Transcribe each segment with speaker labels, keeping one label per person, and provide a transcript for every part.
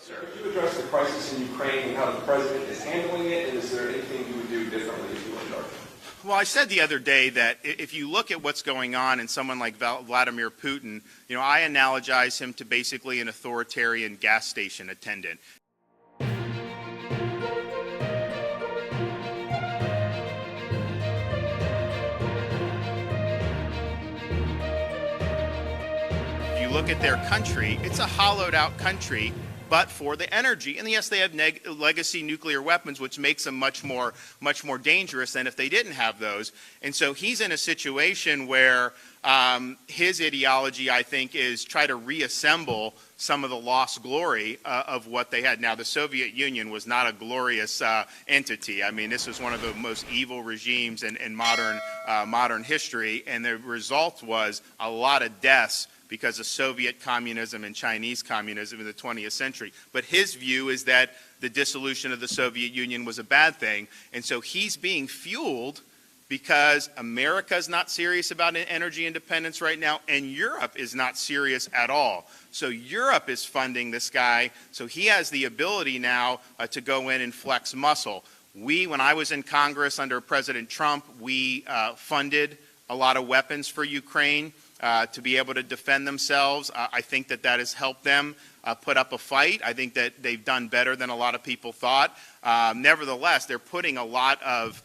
Speaker 1: Sir, could you address the crisis in Ukraine and how the president is handling it, and is there anything you would do differently if you were in charge?
Speaker 2: Well, I said the other day that if you look at what's going on in someone like Vladimir Putin, I analogize him to basically an authoritarian gas station attendant. If you look at their country, it's a hollowed out country, but for the energy. And yes, they have legacy nuclear weapons, which makes them much more dangerous than if they didn't have those. And so he's in a situation where his ideology, I think, is try to reassemble some of the lost glory of what they had. Now, the Soviet Union was not a glorious entity. I mean, this was one of the most evil regimes in modern history, and the result was a lot of deaths because of Soviet communism and Chinese communism in the 20th century. But his view is that the dissolution of the Soviet Union was a bad thing, and so he's being fueled because America's not serious about energy independence right now, and Europe is not serious at all. So Europe is funding this guy, so he has the ability now to go in and flex muscle. When I was in Congress under President Trump, we funded a lot of weapons for Ukraine to be able to defend themselves. I think that has helped them put up a fight. I think that they've done better than a lot of people thought. Nevertheless, they're putting a lot of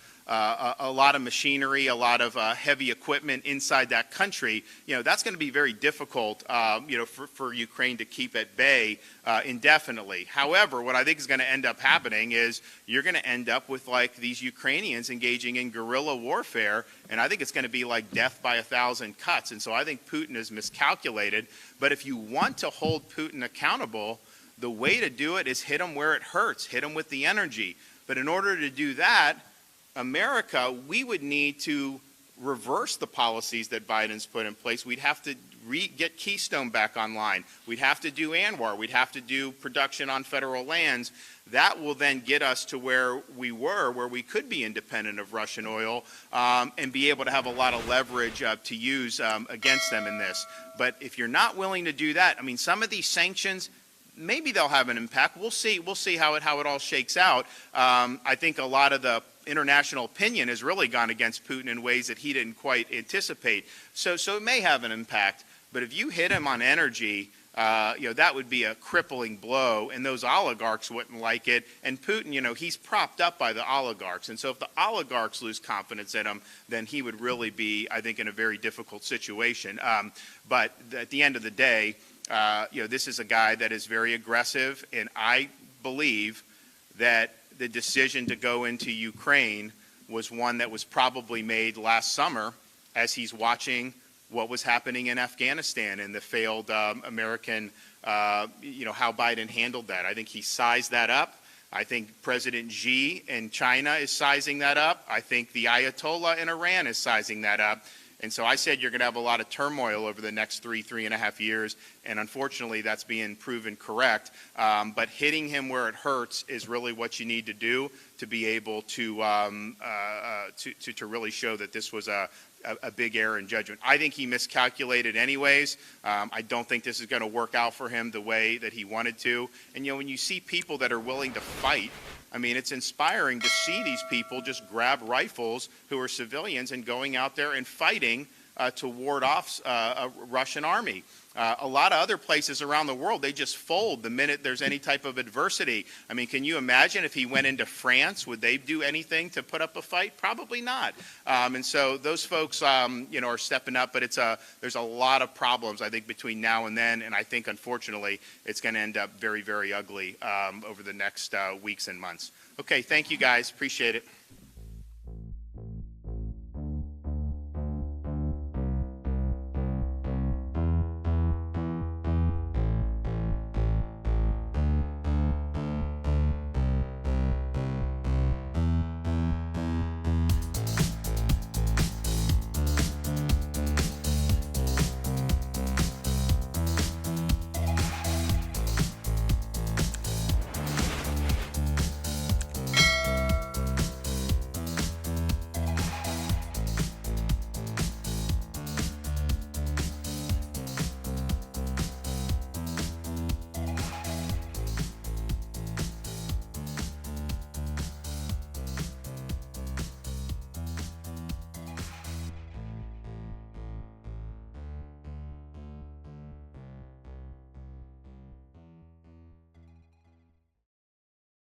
Speaker 2: machinery, a lot of heavy equipment inside that country. That's going to be very difficult, for Ukraine to keep at bay indefinitely. However, what I think is going to end up happening is you're going to end up with like these Ukrainians engaging in guerrilla warfare, and I think it's going to be like death by 1,000 cuts. And so I think Putin is miscalculated. But if you want to hold Putin accountable, the way to do it is hit him where it hurts, hit him with the energy. But in order to do that, America, we would need to reverse the policies that Biden's put in place. We'd have to get Keystone back online. We'd have to do ANWR. We'd have to do production on federal lands. That will then get us to where we were, where we could be independent of Russian oil and be able to have a lot of leverage to use against them in this. But if you're not willing to do that, I mean, some of these sanctions, maybe they'll have an impact. We'll see. We'll see how it all shakes out. I think a lot of the international opinion has really gone against Putin in ways that he didn't quite anticipate. So it may have an impact. But if you hit him on energy, that would be a crippling blow, and those oligarchs wouldn't like it. And Putin, he's propped up by the oligarchs. And so if the oligarchs lose confidence in him, then he would really be, I think, in a very difficult situation. But at the end of the day, this is a guy that is very aggressive, and I believe that the decision to go into Ukraine was one that was probably made last summer as he's watching what was happening in Afghanistan and the failed American, how Biden handled that. I think he sized that up. I think President Xi in China is sizing that up. I think the Ayatollah in Iran is sizing that up. And so I said you're going to have a lot of turmoil over the next 3.5 years, and unfortunately that's being proven correct. But hitting him where it hurts is really what you need to do to be able to really show that this was a big error in judgment. I think he miscalculated anyways. I don't think this is going to work out for him the way that he wanted to. And when you see people that are willing to fight, I mean, it's inspiring to see these people just grab rifles who are civilians and going out there and fighting to ward off a Russian army. A lot of other places around the world, they just fold the minute there's any type of adversity. I mean, can you imagine if he went into France? Would they do anything to put up a fight? Probably not. And so those folks, are stepping up. But there's a lot of problems, I think, between now and then. And I think, unfortunately, it's going to end up very, very ugly over the next weeks and months. Okay, thank you, guys. Appreciate it.